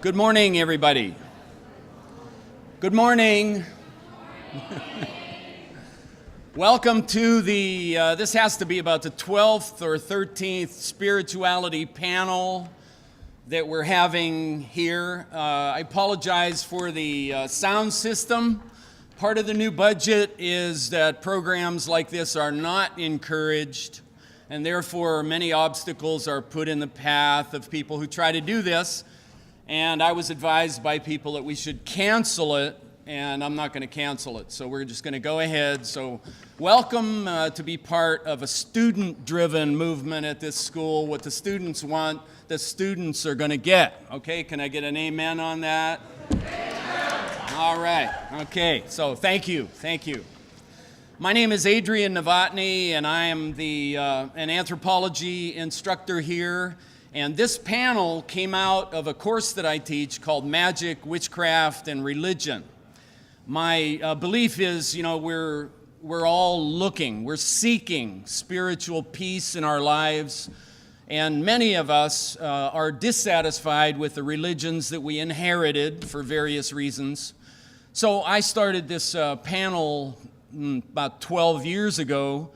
Good morning, everybody. Good morning. Welcome to this has to be about the 12th or 13th spirituality panel that we're having here. I apologize for the sound system. Part of the new budget is that programs like this are not encouraged, and therefore many obstacles are put in the path of people who try to do this. And I was advised by people that we should cancel it, and I'm not going to cancel it. So we're just going to go ahead. So welcome to be part of a student-driven movement at this school. What the students want, the students are going to get. Okay, can I get an amen on that? Amen. All right. Okay, so thank you. Thank you. My name is Adrian Novotny, and I am an anthropology instructor here. And this panel came out of a course that I teach called Magic, Witchcraft, and Religion. My belief is, we're all looking, we're seeking spiritual peace in our lives, and many of us are dissatisfied with the religions that we inherited for various reasons. So I started this panel about 12 years ago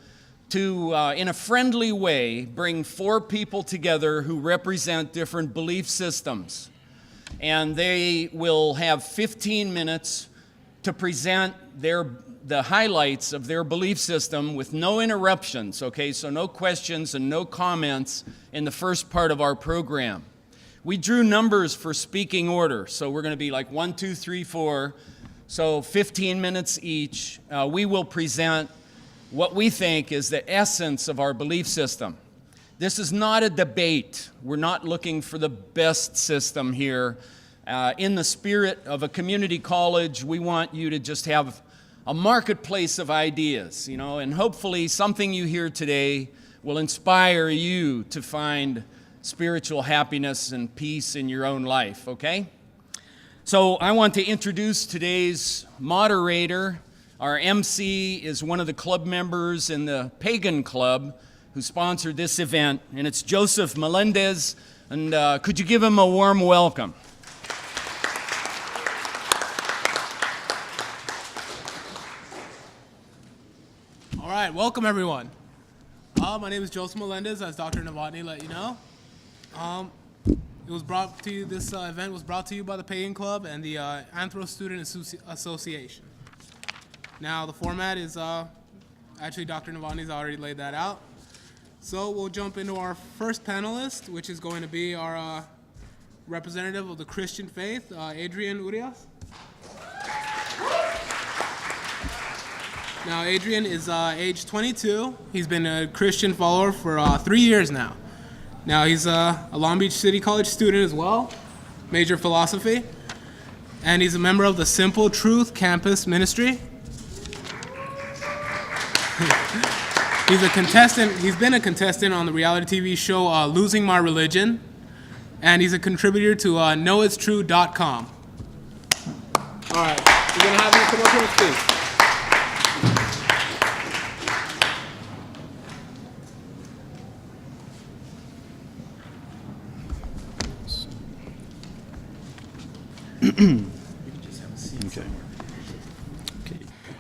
to, in a friendly way, bring four people together who represent different belief systems. And they will have 15 minutes to present the highlights of their belief system with no interruptions, okay? So no questions and no comments in the first part of our program. We drew numbers for speaking order, so we're going to be like 1, 2, 3, 4. So 15 minutes each. We will present what we think is the essence of our belief system. This is not a debate. We're not looking for the best system here. In the spirit of a community college, we want you to just have a marketplace of ideas, and hopefully something you hear today will inspire you to find spiritual happiness and peace in your own life, okay? So I want to introduce today's moderator. Our MC is one of the club members in the Pagan Club who sponsored this event, and it's Joseph Melendez. And could you give him a warm welcome? All right, welcome everyone. My name is Joseph Melendez, as Dr. Novotny let you know. This event was brought to you by the Pagan Club and the Anthro Student Association. Now, the format is, actually Dr. Novotny's already laid that out. So we'll jump into our first panelist, which is going to be our representative of the Christian faith, Adrian Urias. Now, Adrian is age 22. He's been a Christian follower for 3 years now. Now, he's a Long Beach City College student as well, major philosophy, and he's a member of the Simple Truth Campus Ministry. He's been a contestant on the reality TV show Losing My Religion, and he's a contributor to knowitstrue.com. All right, we're going to have you come up here and speak.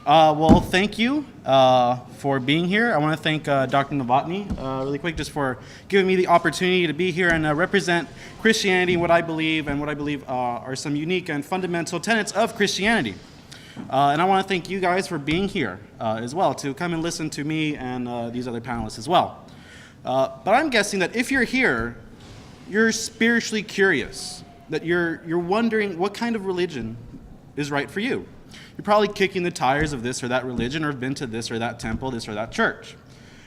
Well, thank you for being here. I want to thank Dr. Novotny really quick just for giving me the opportunity to be here and represent Christianity and what I believe are some unique and fundamental tenets of Christianity. And I want to thank you guys for being here as well, to come and listen to me and these other panelists as well. But I'm guessing that if you're here, you're spiritually curious, that you're wondering what kind of religion is right for you. You're probably kicking the tires of this or that religion, or have been to this or that temple, this or that church.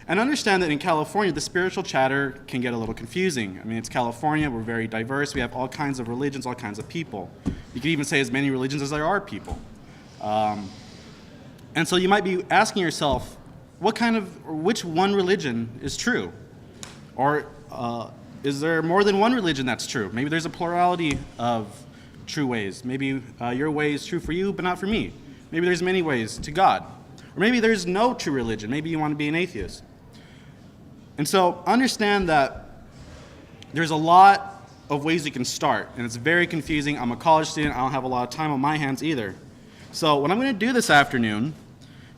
And understand that in California, the spiritual chatter can get a little confusing. I mean, it's California, we're very diverse, we have all kinds of religions, all kinds of people. You could even say as many religions as there are people. And so you might be asking yourself, which one religion is true? Or is there more than one religion that's true? Maybe there's a plurality of true ways. Maybe your way is true for you, but not for me. Maybe there's many ways to God. Or maybe there's no true religion. Maybe you want to be an atheist. And so understand that there's a lot of ways you can start, and it's very confusing. I'm a college student. I don't have a lot of time on my hands either. So what I'm going to do this afternoon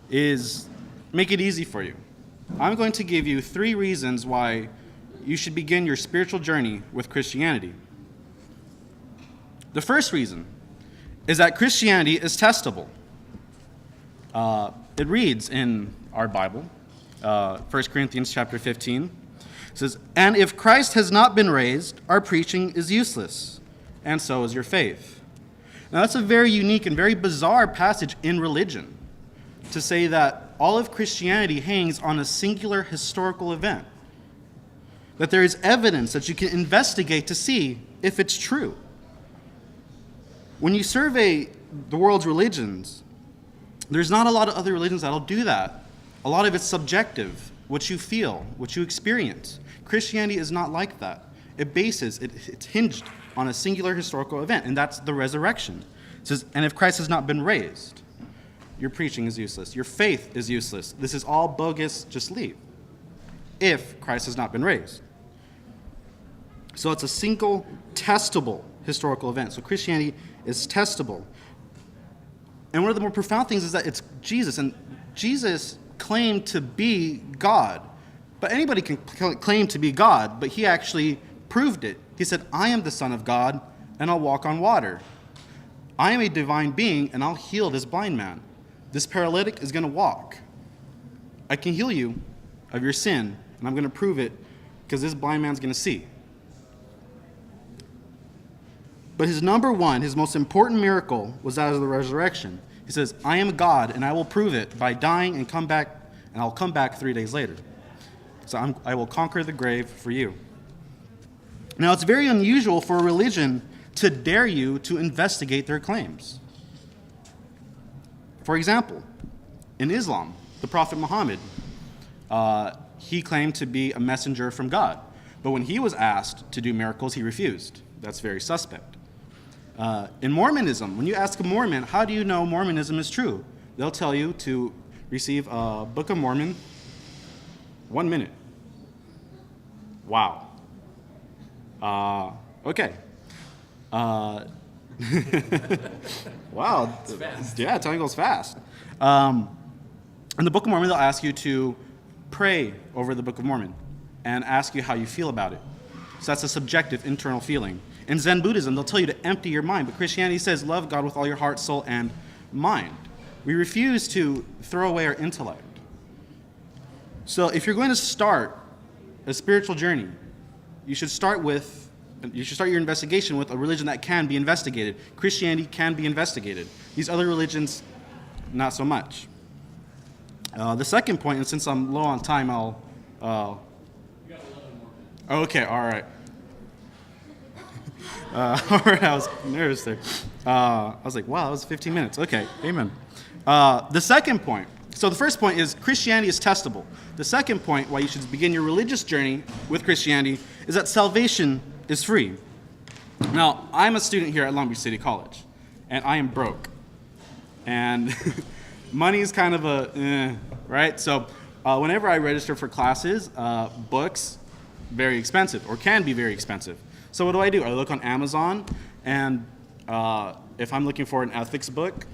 is make it easy for you. I'm going to give you 3 reasons why you should begin your spiritual journey with Christianity. The first reason is that Christianity is testable. It reads in our Bible, 1 Corinthians chapter 15, it says, "And if Christ has not been raised, our preaching is useless, and so is your faith." Now that's a very unique and very bizarre passage in religion, to say that all of Christianity hangs on a singular historical event, that there is evidence that you can investigate to see if it's true. When you survey the world's religions, there's not a lot of other religions that'll do that. A lot of it's subjective, what you feel, what you experience. Christianity is not like that. It's hinged on a singular historical event, and that's the resurrection. It says, "And if Christ has not been raised, your preaching is useless. Your faith is useless. This is all bogus. Just leave. If Christ has not been raised." So it's a single, testable historical event. So Christianity is testable. And one of the more profound things is that it's Jesus. And Jesus claimed to be God. But anybody can claim to be God, but he actually proved it. He said, "I am the Son of God, and I'll walk on water. I am a divine being, and I'll heal this blind man. This paralytic is going to walk. I can heal you of your sin, and I'm going to prove it because this blind man's going to see." But his number one, his most important miracle was that of the resurrection. He says, "I am God, and I will prove it by dying and come back, and I'll come back 3 days later. So I will conquer the grave for you." Now, it's very unusual for a religion to dare you to investigate their claims. For example, in Islam, the Prophet Muhammad, he claimed to be a messenger from God. But when he was asked to do miracles, he refused. That's very suspect. In Mormonism, when you ask a Mormon, how do you know Mormonism is true? They'll tell you to receive a Book of Mormon, 1 minute. Wow. Okay. Wow. It's fast. Yeah, time goes fast. In the Book of Mormon, they'll ask you to pray over the Book of Mormon and ask you how you feel about it. So that's a subjective, internal feeling. In Zen Buddhism, they'll tell you to empty your mind, but Christianity says love God with all your heart, soul, and mind. We refuse to throw away our intellect. So if you're going to start a spiritual journey, you should start your investigation with a religion that can be investigated. Christianity can be investigated. These other religions, not so much. The second point, and since I'm low on time, I'll... You got 11 more. Okay, all right. All right, I was nervous there. I was like, wow, that was 15 minutes. Okay, amen. The second point. So the first point is Christianity is testable. The second point, why you should begin your religious journey with Christianity, is that salvation is free. Now, I'm a student here at Long Beach City College, and I am broke. And money is kind of right? So whenever I register for classes, books, very expensive, or can be very expensive. So what do? I look on Amazon, and if I'm looking for an ethics book,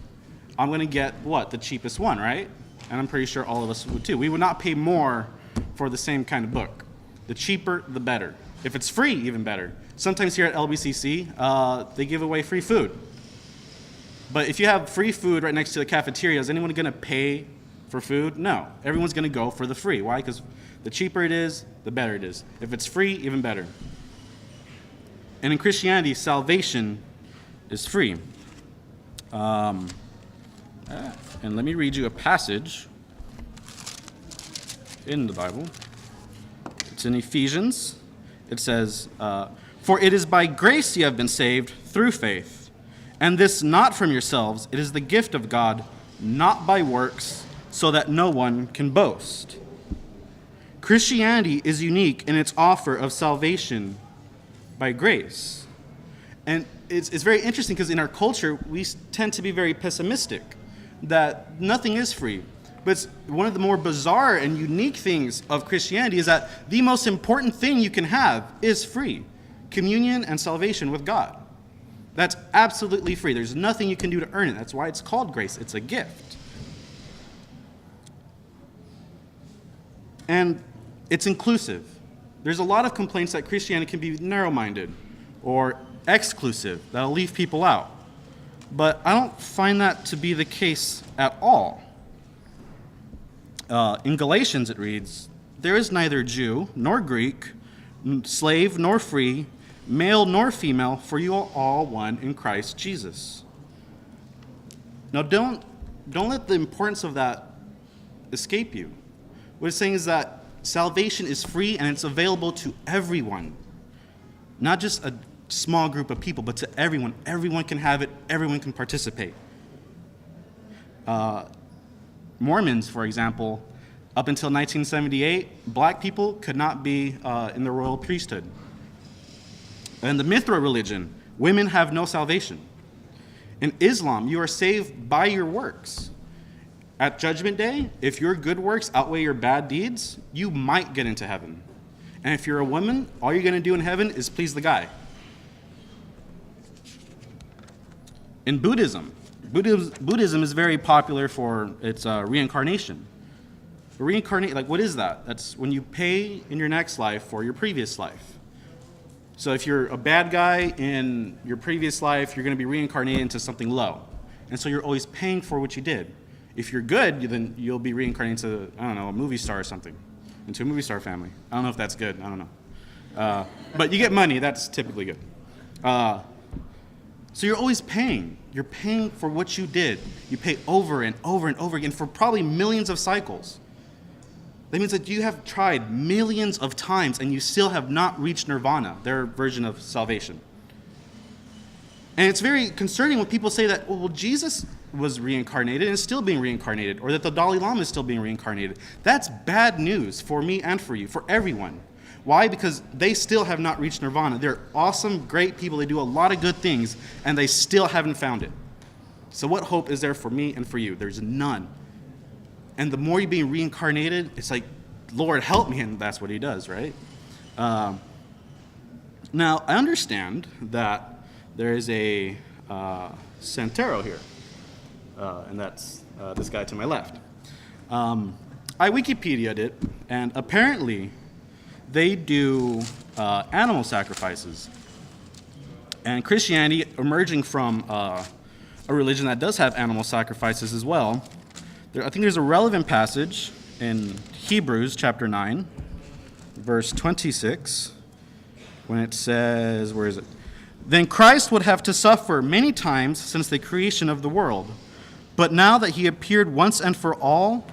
I'm going to get, the cheapest one, right? And I'm pretty sure all of us would too. We would not pay more for the same kind of book. The cheaper, the better. If it's free, even better. Sometimes here at LBCC, they give away free food. But if you have free food right next to the cafeteria, is anyone going to pay for food? No. Everyone's going to go for the free. Why? Because the cheaper it is, the better it is. If it's free, even better. And in Christianity, salvation is free. And let me read you a passage in the Bible. It's in Ephesians. It says, "For it is by grace you have been saved through faith, and this not from yourselves, it is the gift of God, not by works, so that no one can boast." Christianity is unique in its offer of salvation by grace. And it's very interesting because in our culture, we tend to be very pessimistic, that nothing is free. But one of the more bizarre and unique things of Christianity is that the most important thing you can have is free. communion and salvation with God. That's absolutely free. There's nothing you can do to earn it. That's why it's called grace. It's a gift. And it's inclusive. There's a lot of complaints that Christianity can be narrow-minded or exclusive, that'll leave people out. But I don't find that to be the case at all. In Galatians it reads, "There is neither Jew nor Greek, slave nor free, male nor female, for you are all one in Christ Jesus." Now don't let the importance of that escape you. What it's saying is that salvation is free and it's available to everyone. Not just a small group of people, but to everyone. Everyone can have it, everyone can participate. Mormons, for example, up until 1978, black people could not be in the royal priesthood. In the Mithra religion, women have no salvation. In Islam, you are saved by your works. At Judgment Day, if your good works outweigh your bad deeds, you might get into heaven. And if you're a woman, all you're going to do in heaven is please the guy. In Buddhism is very popular for its reincarnation. Like, what is that? That's when you pay in your next life for your previous life. So if you're a bad guy in your previous life, you're going to be reincarnated into something low. And so you're always paying for what you did. If you're good, then you'll be reincarnated into, I don't know, a movie star or something. Into a movie star family. I don't know if that's good. I don't know. But you get money. That's typically good. So you're always paying. You're paying for what you did. You pay over and over and over again for probably millions of cycles. That means that you have tried millions of times and you still have not reached nirvana, their version of salvation. And it's very concerning when people say that, well, Jesus was reincarnated and is still being reincarnated, or that the Dalai Lama is still being reincarnated. That's bad news for me and for you, for everyone. Why? Because they still have not reached nirvana. They're awesome, great people. They do a lot of good things, and they still haven't found it. So what hope is there for me and for you? There's none. And the more you're being reincarnated, it's like, Lord, help me, and that's what he does, right? Now, I understand that there is a Santero here, and that's this guy to my left. I Wikipedia'd it, and apparently they do animal sacrifices. And Christianity, emerging from a religion that does have animal sacrifices as well, I think there's a relevant passage in Hebrews chapter 9, verse 26, when it says, where is it? "Then Christ would have to suffer many times since the creation of the world. But now that he appeared once and for all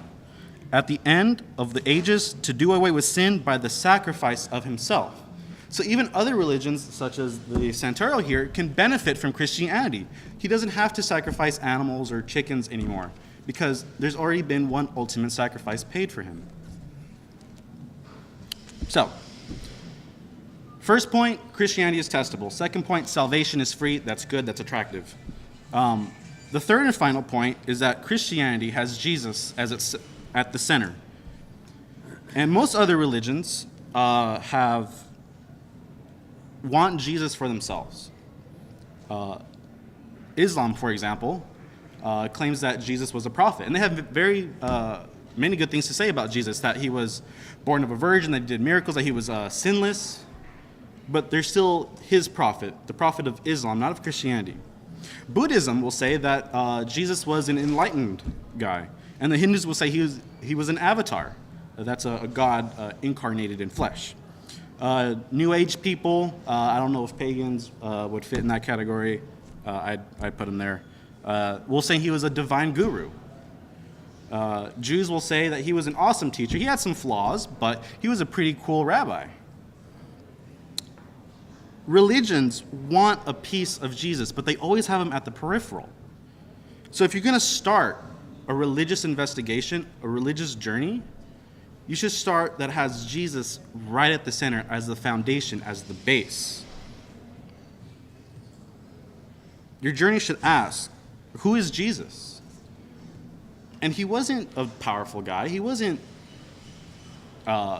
at the end of the ages to do away with sin by the sacrifice of himself." So even other religions, such as the Santero here, can benefit from Christianity. He doesn't have to sacrifice animals or chickens anymore, because there's already been one ultimate sacrifice paid for him. So, first point, Christianity is testable. Second point, salvation is free. That's good, that's attractive. The third and final point is that Christianity has Jesus as at the center. And most other religions want Jesus for themselves. Islam, for example, claims that Jesus was a prophet. And they have very many good things to say about Jesus, that he was born of a virgin, that he did miracles, that he was sinless. But they're still his prophet, the prophet of Islam, not of Christianity. Buddhism will say that Jesus was an enlightened guy. And the Hindus will say he was an avatar. That's a god incarnated in flesh. New Age people, I don't know if pagans would fit in that category. I'd put them there. Will say he was a divine guru. Jews will say that he was an awesome teacher. He had some flaws, but he was a pretty cool rabbi. Religions want a piece of Jesus, but they always have him at the peripheral. So if you're going to start a religious investigation, a religious journey, you should start that has Jesus right at the center as the foundation, as the base. Your journey should ask, who is Jesus? And he wasn't a powerful guy. He wasn't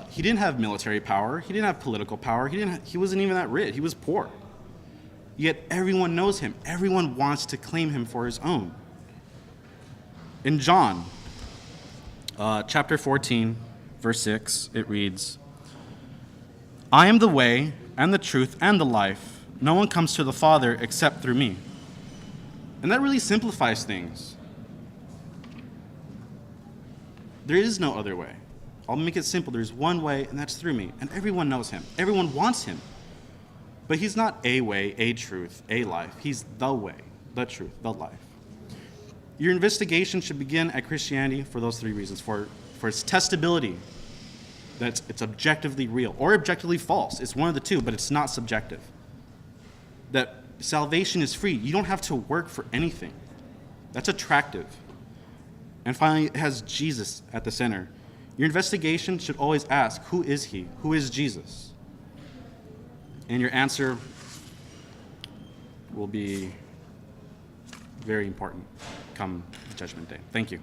He didn't have military power. He didn't have political power. He wasn't even that rich. He was poor. Yet everyone knows him. Everyone wants to claim him for his own. In John, chapter 14, verse 6, it reads, "I am the way and the truth and the life. No one comes to the Father except through me." And that really simplifies things. There is no other way. I'll make it simple. There's one way, and that's through me. And everyone knows him. Everyone wants him. But he's not a way, a truth, a life. He's the way, the truth, the life. Your investigation should begin at Christianity for those three reasons. For its testability, that it's objectively real, or objectively false. It's one of the two, but it's not subjective. That salvation is free. You don't have to work for anything. That's attractive. And finally, it has Jesus at the center. Your investigation should always ask, who is he? Who is Jesus? And your answer will be very important come Judgment Day. Thank you.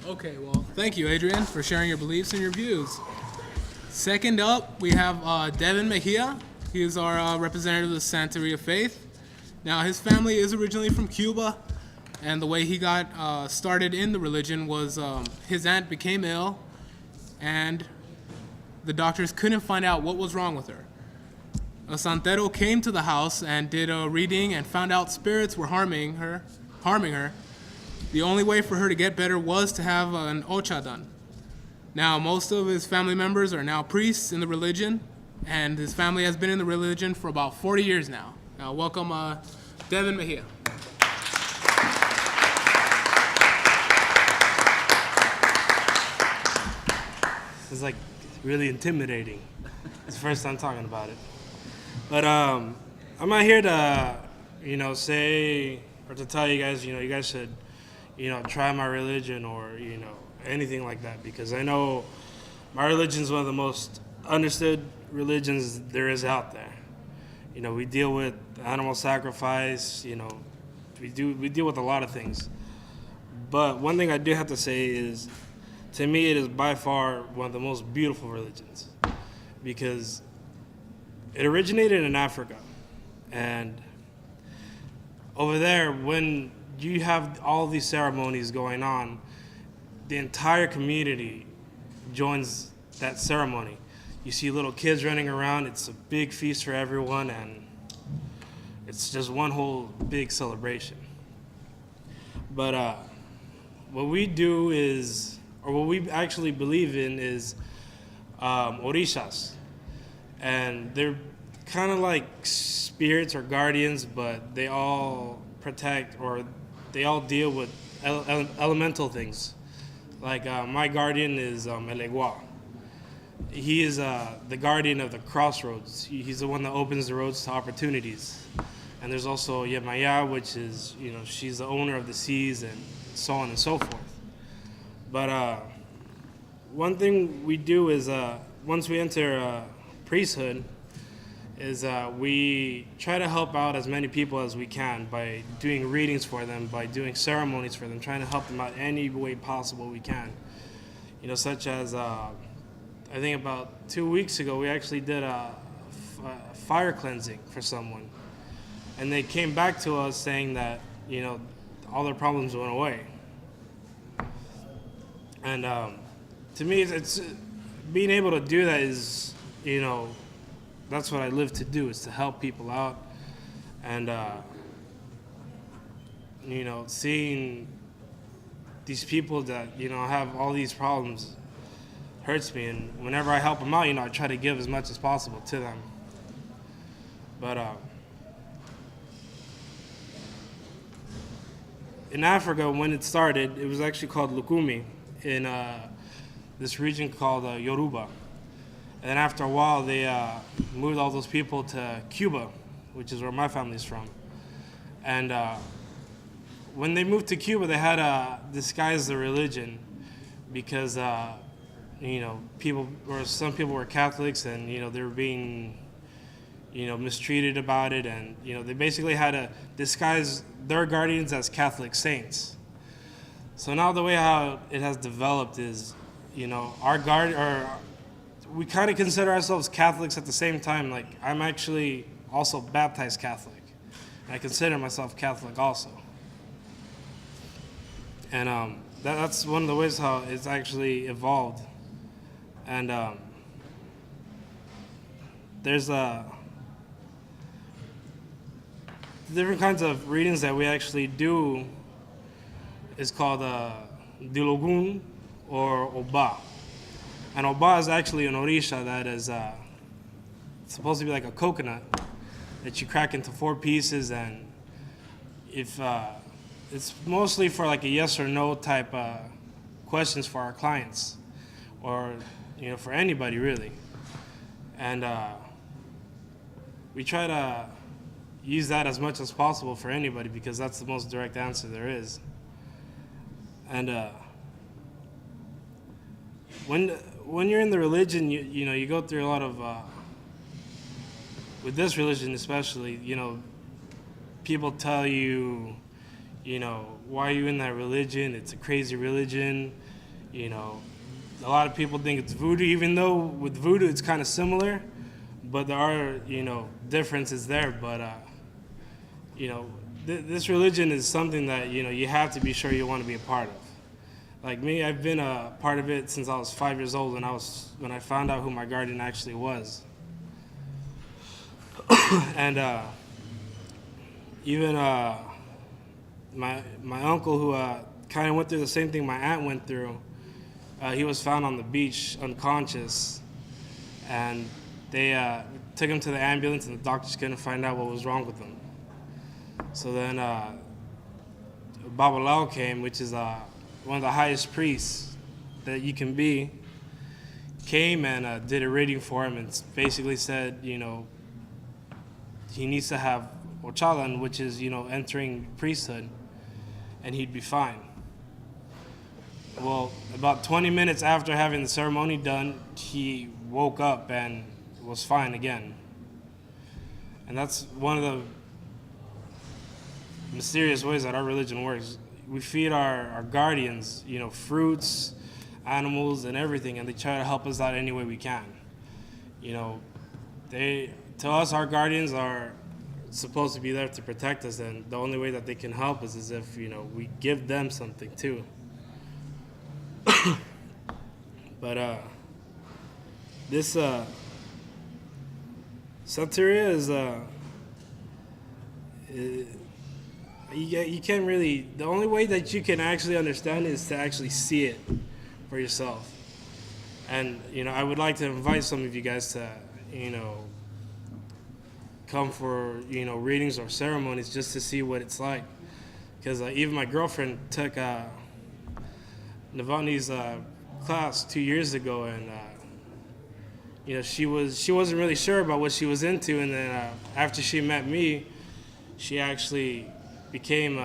Okay, well, thank you, Adrian, for sharing your beliefs and your views. Second up, we have Devin Mejia. He is our representative of the Santeria Faith. Now, his family is originally from Cuba, and the way he got started in the religion was his aunt became ill, and the doctors couldn't find out what was wrong with her. A santero came to the house and did a reading and found out spirits were harming her. The only way for her to get better was to have an ocha done. Now, most of his family members are now priests in the religion, and his family has been in the religion for about 40 years now. Now, welcome Devin Mejia. It's like really intimidating. It's the first time talking about it. But I'm not here to, say or to tell you guys, you guys should, try my religion or, anything like that, because I know my religion is one of the most understood religions there is out there. We deal with animal sacrifice, we deal with a lot of things. But one thing I do have to say is, to me, it is by far one of the most beautiful religions, because it originated in Africa. And over there, when you have all these ceremonies going on, the entire community joins that ceremony. You see little kids running around. It's a big feast for everyone, and it's just one whole big celebration. But what we do is, or what we actually believe in is orishas. And they're kind of like spirits or guardians, but they all protect, or they all deal with elemental things. Like my guardian is Elegua. He is the guardian of the crossroads. He's the one that opens the roads to opportunities. And there's also Yemaya, which is, she's the owner of the seas, and so on and so forth. But one thing we do is, once we enter priesthood, is we try to help out as many people as we can by doing readings for them, by doing ceremonies for them, trying to help them out any way possible we can. Such as, I think about 2 weeks ago, we actually did a fire cleansing for someone. And they came back to us saying that, all their problems went away. And to me, it's being able to do that is, that's what I live to do, is to help people out. And, seeing these people that, have all these problems hurts me. And whenever I help them out, I try to give as much as possible to them. But in Africa, when it started, it was actually called Lukumi in this region called Yoruba. And then after a while, they moved all those people to Cuba, which is where my family's from. And when they moved to Cuba, they had to disguise the religion because, some people were Catholics, and, they were being, mistreated about it, and they basically had to disguise their guardians as Catholic saints. So now the way how it has developed is, we kind of consider ourselves Catholics at the same time. Like, I'm actually also baptized Catholic. I consider myself Catholic also. And that's one of the ways how it's actually evolved. And there's different kinds of readings that we actually do is called Dilogun or Oba. And Oba is actually an orisha that is supposed to be like a coconut that you crack into 4 pieces, and if it's mostly for like a yes or no type questions for our clients, or for anybody really. And we try to use that as much as possible for anybody because that's the most direct answer there is. And when you're in the religion, you go through a lot of with this religion especially, people tell you, why are you in that religion? It's a crazy religion. A lot of people think it's voodoo, even though with voodoo it's kind of similar, but there are, differences there. But, this religion is something that, you have to be sure you want to be a part of. Like me, I've been a part of it since I was 5 years old when I found out who my guardian actually was. And even my uncle, who kind of went through the same thing my aunt went through, he was found on the beach unconscious, and they took him to the ambulance, and the doctors couldn't find out what was wrong with him. So then Babalao came, which is one of the highest priests that you can be, came and did a reading for him and basically said, he needs to have Ochalan, which is, entering priesthood, and he'd be fine. Well, about 20 minutes after having the ceremony done, he woke up and was fine again. And that's one of the mysterious ways that our religion works. We feed our guardians, fruits, animals, and everything, and they try to help us out any way we can. To us, our guardians are supposed to be there to protect us, and the only way that they can help us is if, we give them something too. But this Santeria is you can't really, the only way that you can actually understand it is to actually see it for yourself. And I would like to invite some of you guys to come for readings or ceremonies just to see what it's like, because even my girlfriend took Navani's class 2 years ago, and she wasn't really sure about what she was into, and then after she met me, she actually became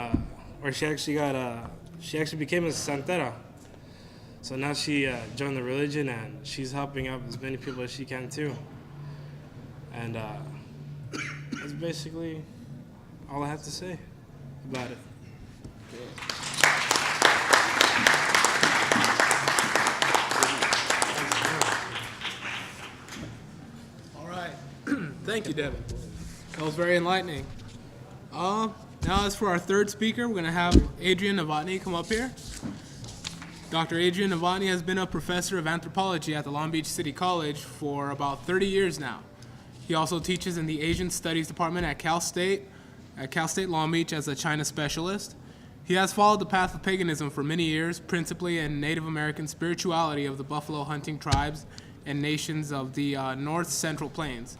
she actually became a santera. So now she joined the religion, and she's helping out as many people as she can too. And that's basically all I have to say about it. All right. Thank you, Devin. That was very enlightening. Now as for our third speaker, we're going to have Adrian Novotny come up here. Dr. Adrian Novotny has been a professor of anthropology at the Long Beach City College for about 30 years now. He also teaches in the Asian Studies Department at Cal State Long Beach as a China specialist. He has followed the path of paganism for many years, principally in Native American spirituality of the buffalo hunting tribes and nations of the North Central Plains.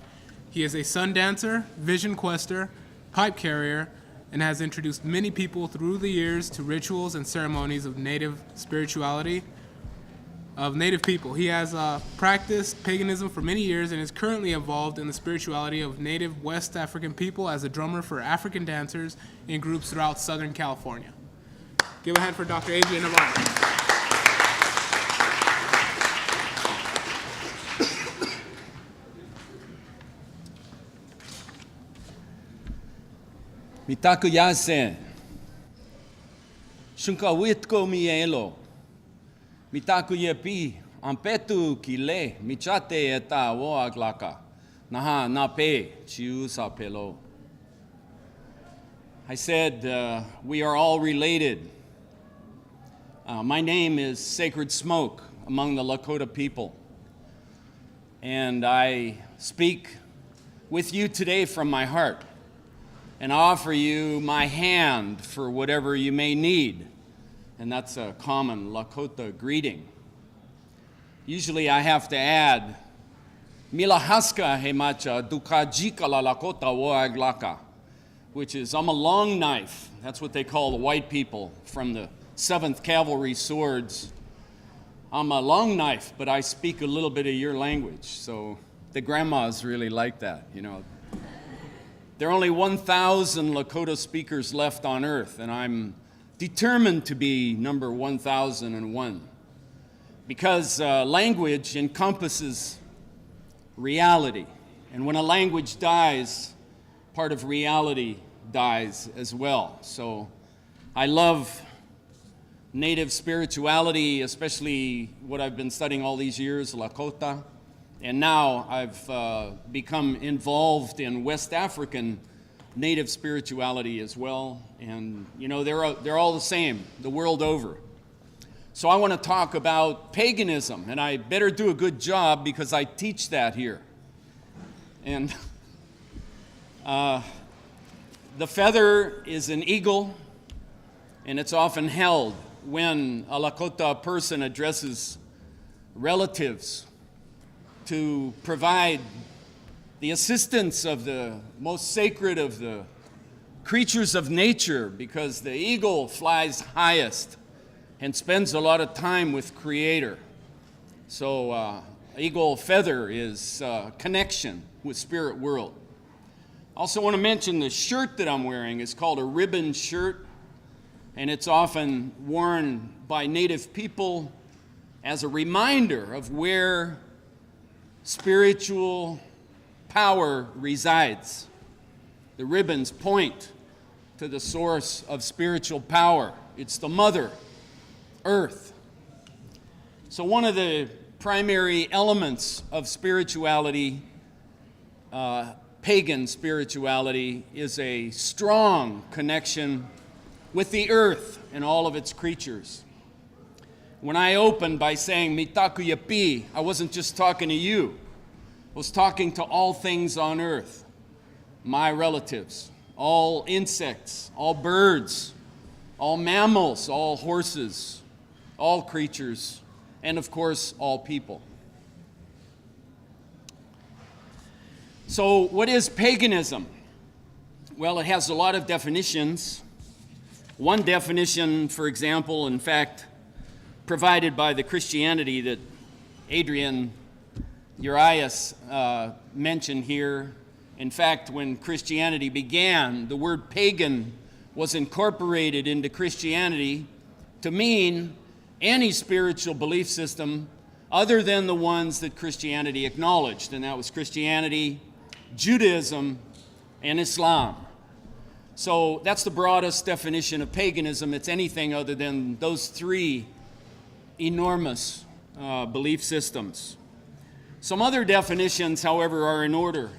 He is a sun dancer, vision quester, pipe carrier, and has introduced many people through the years to rituals and ceremonies of native spirituality of native people. He has practiced paganism for many years and is currently involved in the spirituality of native West African people as a drummer for African dancers in groups throughout Southern California. Give a hand for Dr. Adrian Novotny. Mitaku yase. Shunka witko mielo. Mitaku yepi. Ampetu kile. Michate eta woaglaka. Naha nape chiu sa pelo. I said, we are all related. My name is Sacred Smoke among the Lakota people. And I speak with you today from my heart and offer you my hand for whatever you may need. And that's a common Lakota greeting. Usually I have to add, Milahaska hemacha dukajika la Lakota woaglaka, which is I'm a long knife. That's what they call the white people from the 7th Cavalry Swords. I'm a long knife, but I speak a little bit of your language. So the grandmas really like that, you know. There are only 1,000 Lakota speakers left on earth, and I'm determined to be number 1,001 because language encompasses reality. And when a language dies, part of reality dies as well. So I love Native spirituality, especially what I've been studying all these years, Lakota. And now I've become involved in West African Native spirituality as well. And, you know, they're all the same the world over. So I want to talk about paganism, and I better do a good job because I teach that here. And the feather is an eagle, and it's often held when a Lakota person addresses relatives to provide the assistance of the most sacred of the creatures of nature, because the eagle flies highest and spends a lot of time with Creator. So eagle feather is connection with spirit world. Also want to mention the shirt that I'm wearing is called a ribbon shirt, and it's often worn by Native people as a reminder of where spiritual power resides. The ribbons point to the source of spiritual power. It's the Mother Earth. So one of the primary elements of spirituality, pagan spirituality, is a strong connection with the earth and all of its creatures. When I opened by saying Mitaku Yapi, I wasn't just talking to you. I was talking to all things on earth, my relatives, all insects, all birds, all mammals, all horses, all creatures, and of course, all people. So what is paganism? Well, it has a lot of definitions. One definition, for example, in fact, provided by the Christianity that Adrian Urias mentioned here. In fact, when Christianity began, the word pagan was incorporated into Christianity to mean any spiritual belief system other than the ones that Christianity acknowledged, and that was Christianity, Judaism, and Islam. So that's the broadest definition of paganism. It's anything other than those three enormous belief systems. Some other definitions, however, are in order.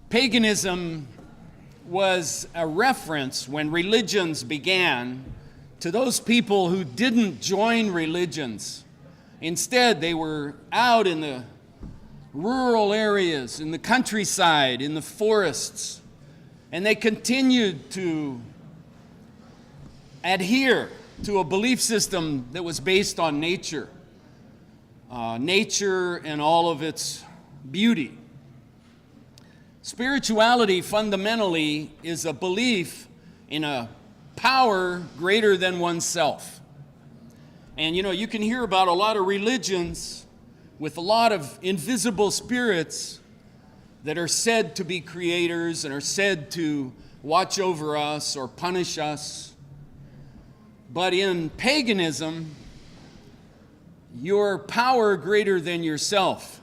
Paganism was a reference when religions began to those people who didn't join religions. Instead, they were out in the rural areas, in the countryside, in the forests, and they continued to adhere to a belief system that was based on nature. Nature and all of its beauty. Spirituality fundamentally is a belief in a power greater than oneself. And you know, you can hear about a lot of religions with a lot of invisible spirits that are said to be creators and are said to watch over us or punish us. But in paganism, your power greater than yourself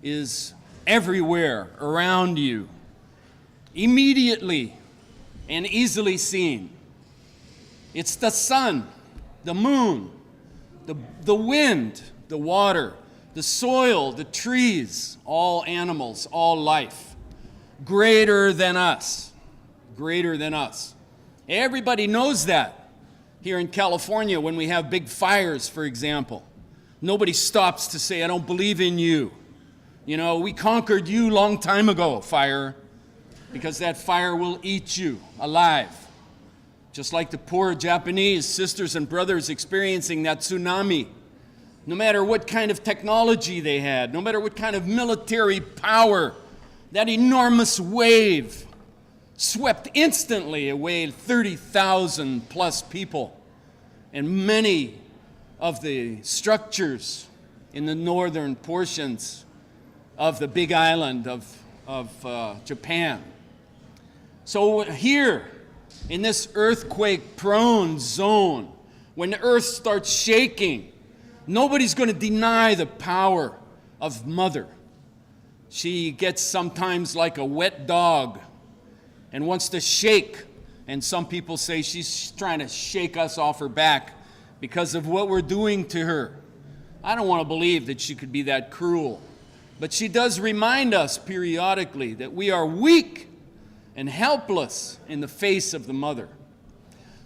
is everywhere around you, immediately and easily seen. It's the sun, the moon, the wind, the water, the soil, the trees, all animals, all life. Greater than us. Greater than us. Everybody knows that here in California when we have big fires, for example. Nobody stops to say, I don't believe in you. You know, we conquered you long time ago, fire, because that fire will eat you alive. Just like the poor Japanese sisters and brothers experiencing that tsunami. No matter what kind of technology they had, no matter what kind of military power, that enormous wave swept instantly away 30,000 plus people. And many of the structures in the northern portions of the big island of Japan. So here, in this earthquake-prone zone, when the earth starts shaking, nobody's going to deny the power of Mother. She gets sometimes like a wet dog and wants to shake. And some people say she's trying to shake us off her back because of what we're doing to her. I don't want to believe that she could be that cruel. But she does remind us periodically that we are weak and helpless in the face of the Mother.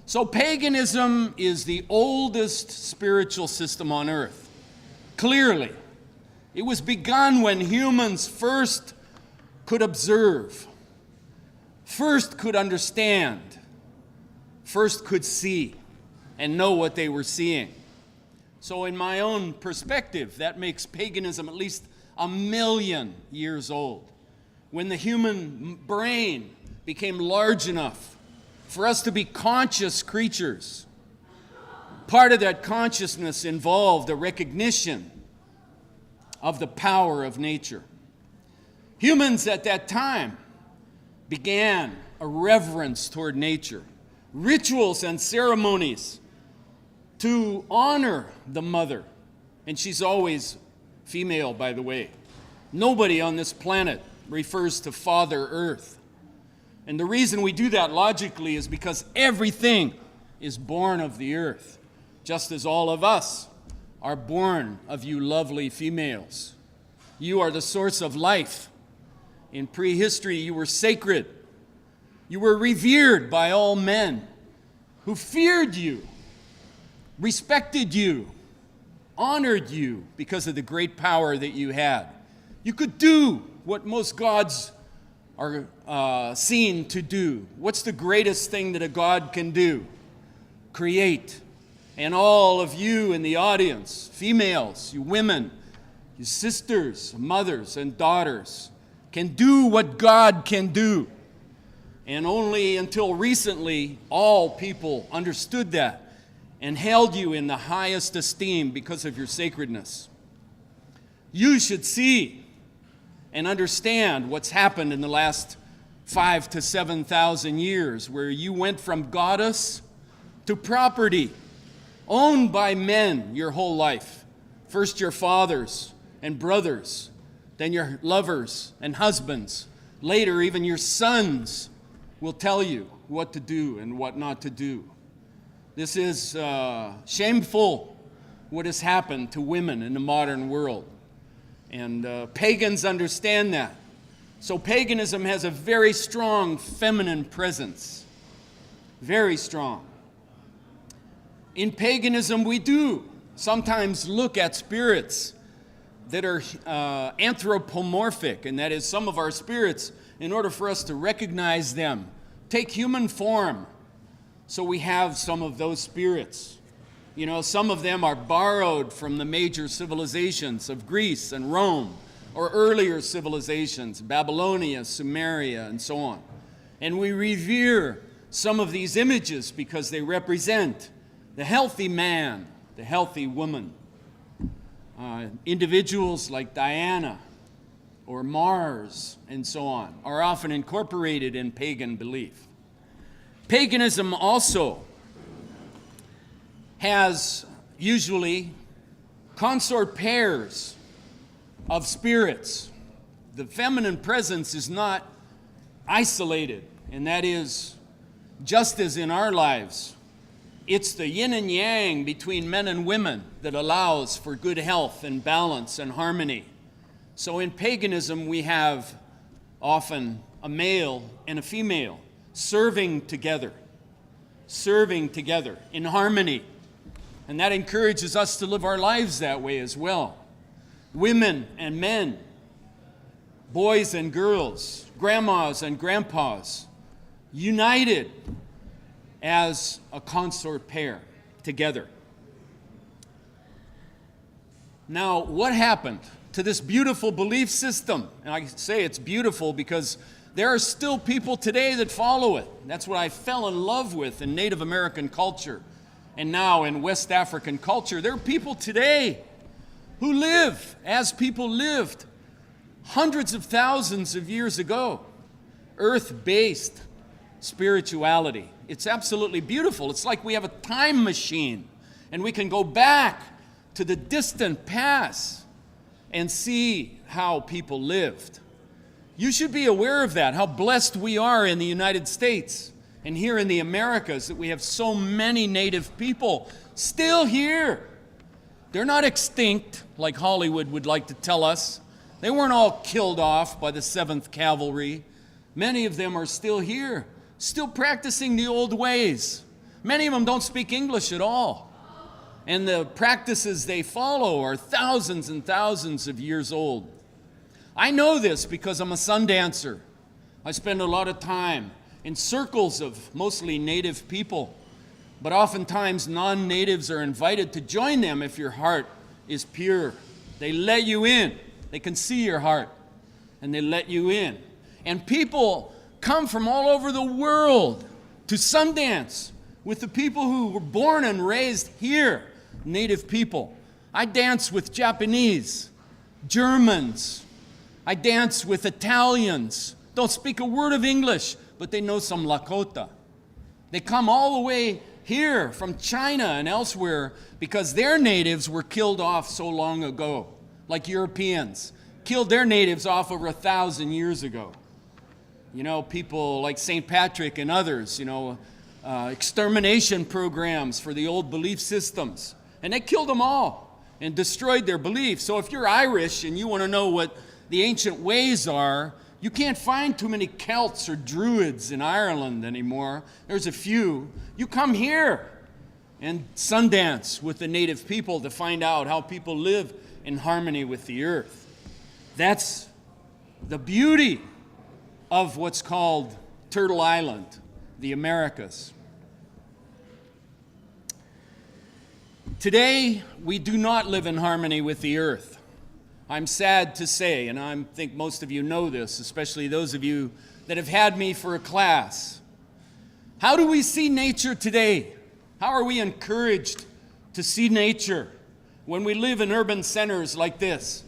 So paganism is the oldest spiritual system on earth. Clearly, it was begun when humans first could observe, first could understand, first could see and know what they were seeing. So in my own perspective, that makes paganism at least 1 million years old. When the human brain became large enough for us to be conscious creatures, part of that consciousness involved a recognition of the power of nature. Humans at that time began a reverence toward nature, rituals and ceremonies to honor the Mother. And she's always female, by the way. Nobody on this planet refers to Father Earth. And the reason we do that logically is because everything is born of the earth, just as all of us are born of you lovely females. You are the source of life. In prehistory, you were sacred. You were revered by all men who feared you, respected you, honored you because of the great power that you had. You could do what most gods are seen to do. What's the greatest thing that a god can do? Create. And all of you in the audience, females, you women, you sisters, mothers, and daughters, can do what God can do. And only until recently, all people understood that and held you in the highest esteem because of your sacredness. You should see and understand what's happened in the last 5,000 to 7,000 years, where you went from goddess to property, owned by men your whole life. First your fathers and brothers, then your lovers and husbands. Later, even your sons will tell you what to do and what not to do. This is shameful, what has happened to women in the modern world. And pagans understand that. So paganism has a very strong feminine presence. Very strong. In paganism, we do sometimes look at spirits that are anthropomorphic, and that is, some of our spirits, in order for us to recognize them, take human form. So we have some of those spirits. You know, some of them are borrowed from the major civilizations of Greece and Rome, or earlier civilizations, Babylonia, Sumeria, and so on. And we revere some of these images because they represent the healthy man, the healthy woman. Individuals like Diana or Mars and so on are often incorporated in pagan belief. Paganism also has usually consort pairs of spirits. The feminine presence is not isolated, and that is just as in our lives, it's the yin and yang between men and women that allows for good health and balance and harmony. So in paganism, we have often a male and a female serving together in harmony. And that encourages us to live our lives that way as well. Women and men, boys and girls, grandmas and grandpas, united as a consort pair together. Now, what happened to this beautiful belief system? And I say it's beautiful because there are still people today that follow it. That's what I fell in love with in Native American culture and now in West African culture. There are people today who live as people lived hundreds of thousands of years ago. Earth-based spirituality. It's absolutely beautiful. It's like we have a time machine and we can go back to the distant past and see how people lived. You should be aware of that, how blessed we are in the United States and here in the Americas that we have so many Native people still here. They're not extinct like Hollywood would like to tell us. They weren't all killed off by the 7th Cavalry. Many of them are still here, still practicing the old ways. Many of them don't speak English at all. And the practices they follow are thousands and thousands of years old. I know this because I'm a sun dancer. I spend a lot of time in circles of mostly Native people, but oftentimes non-Natives are invited to join them if your heart is pure. They let you in. They can see your heart, and they let you in. And people come from all over the world to Sundance with the people who were born and raised here, Native people. I dance with Japanese, Germans. I dance with Italians. Don't speak a word of English, but they know some Lakota. They come all the way here from China and elsewhere because their natives were killed off so long ago, like Europeans killed their natives off over 1,000 years ago. You know, people like St. Patrick and others, extermination programs for the old belief systems. And they killed them all and destroyed their beliefs. So if you're Irish and you want to know what the ancient ways are, you can't find too many Celts or Druids in Ireland anymore. There's a few. You come here and Sundance with the Native people to find out how people live in harmony with the earth. That's the beauty of what's called Turtle Island, the Americas. Today, we do not live in harmony with the earth. I'm sad to say, and I think most of you know this, especially those of you that have had me for a class. How do we see nature today? How are we encouraged to see nature when we live in urban centers like this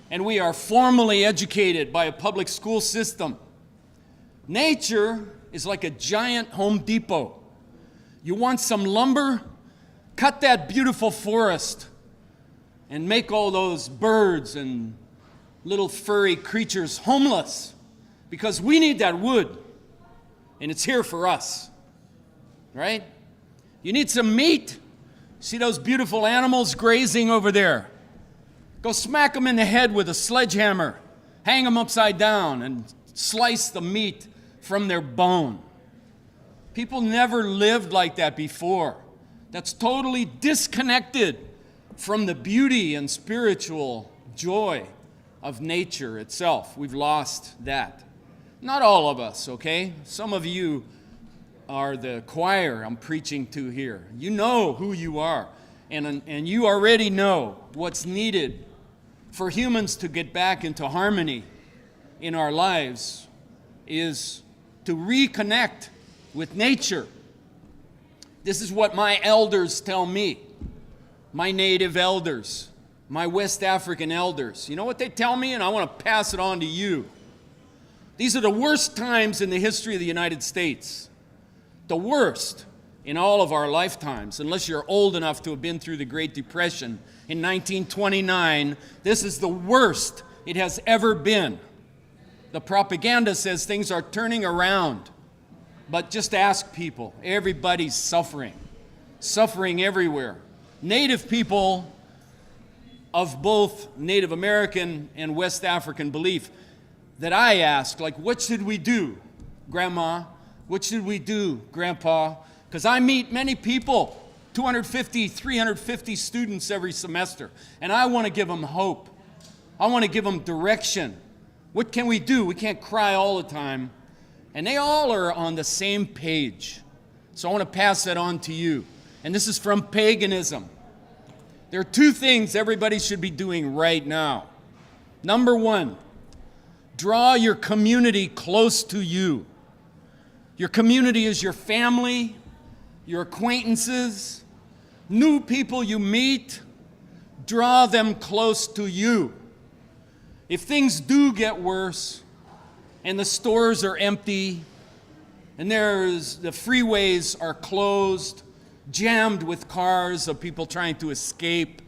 and we are formally educated by a public school system? Nature is like a giant Home Depot. You want some lumber? Cut that beautiful forest and make all those birds and little furry creatures homeless because we need that wood and it's here for us, right? You need some meat? See those beautiful animals grazing over there? Go smack them in the head with a sledgehammer, hang them upside down and slice the meat from their bone. People never lived like that before. That's totally disconnected from the beauty and spiritual joy of nature itself. We've lost that. Not all of us, okay? Some of you are the choir I'm preaching to here. You know who you are, and you already know what's needed for humans to get back into harmony in our lives is to reconnect with nature. This is what my elders tell me, my native elders, my West African elders. You know what they tell me? And I want to pass it on to you. These are the worst times in the history of the United States. The worst in all of our lifetimes, unless you're old enough to have been through the Great Depression. In 1929, this is the worst it has ever been. The propaganda says things are turning around. But just ask people. Everybody's suffering. Suffering everywhere. Native people of both Native American and West African belief that I ask, like, what should we do, Grandma? What should we do, Grandpa? Because I meet many people, 250, 350 students every semester, and I want to give them hope. I want to give them direction. What can we do? We can't cry all the time. And they all are on the same page. So I want to pass that on to you. And this is from paganism. There are two things everybody should be doing right now. Number one, draw your community close to you. Your community is your family, your acquaintances, new people you meet. Draw them close to you. If things do get worse and the stores are empty and the freeways are closed, jammed with cars of people trying to escape,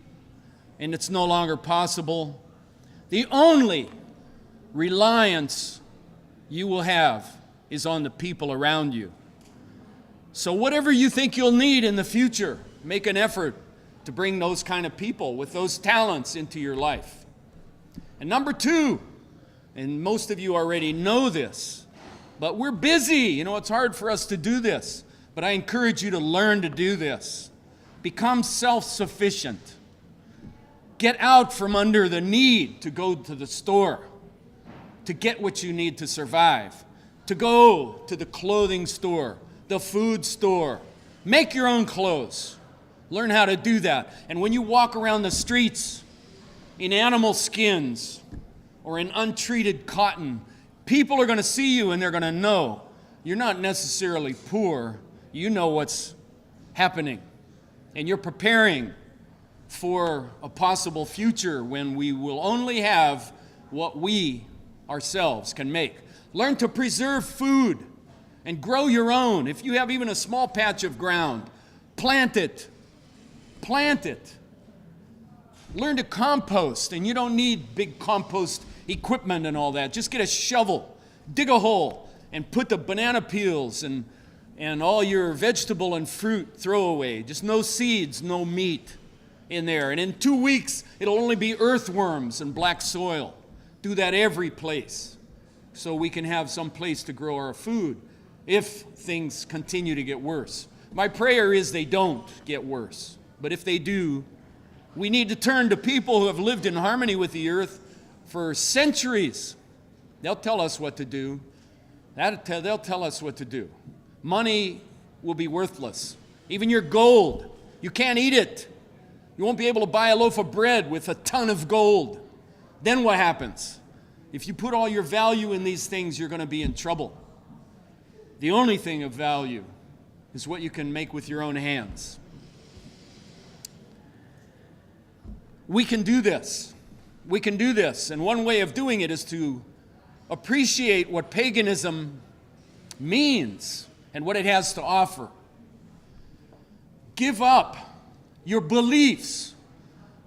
and it's no longer possible, the only reliance you will have is on the people around you. So whatever you think you'll need in the future, make an effort to bring those kind of people with those talents into your life. And number two, and most of you already know this, but we're busy. You know, it's hard for us to do this, but I encourage you to learn to do this. Become self-sufficient. Get out from under the need to go to the store, to get what you need to survive, to go to the clothing store, the food store. Make your own clothes. Learn how to do that. And when you walk around the streets in animal skins or in untreated cotton, people are going to see you and they're going to know you're not necessarily poor. You know what's happening. And you're preparing for a possible future when we will only have what we ourselves can make. Learn to preserve food and grow your own. If you have even a small patch of ground, plant it. Plant it. Learn to compost, and you don't need big compost equipment and all that. Just get a shovel, dig a hole, and put the banana peels and all your vegetable and fruit throwaway. Just no seeds, no meat in there. And in 2 weeks, it'll only be earthworms and black soil. Do that every place so we can have some place to grow our food if things continue to get worse. My prayer is they don't get worse. But if they do, we need to turn to people who have lived in harmony with the earth for centuries. They'll tell us what to do. They'll tell us what to do. Money will be worthless. Even your gold, you can't eat it. You won't be able to buy a loaf of bread with a ton of gold. Then what happens? If you put all your value in these things, you're going to be in trouble. The only thing of value is what you can make with your own hands. We can do this. We can do this. And one way of doing it is to appreciate what paganism means and what it has to offer. Give up your beliefs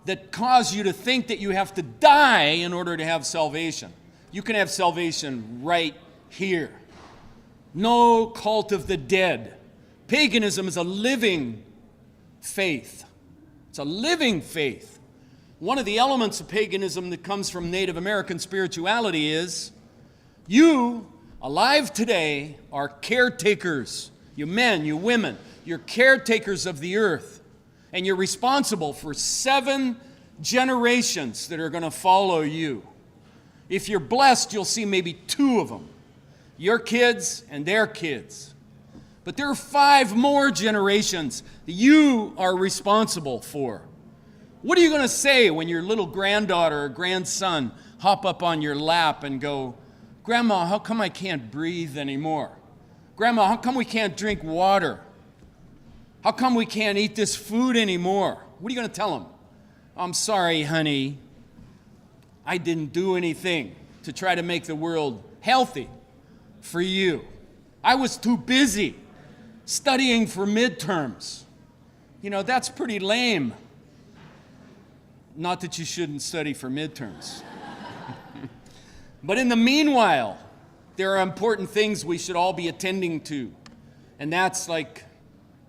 that cause you to think that you have to die in order to have salvation. You can have salvation right here. No cult of the dead. Paganism is a living faith. It's a living faith. One of the elements of paganism that comes from Native American spirituality is you, alive today, are caretakers. You men, you women, you're caretakers of the earth. And you're responsible for 7 generations that are going to follow you. If you're blessed, you'll see maybe 2 of them. Your kids and their kids. But there are 5 more generations that you are responsible for. What are you going to say when your little granddaughter or grandson hop up on your lap and go, "Grandma, how come I can't breathe anymore? Grandma, how come we can't drink water? How come we can't eat this food anymore?" What are you going to tell them? "I'm sorry, honey. I didn't do anything to try to make the world healthy for you. I was too busy studying for midterms." You know, that's pretty lame. Not that you shouldn't study for midterms. But in the meanwhile, there are important things we should all be attending to. And that's like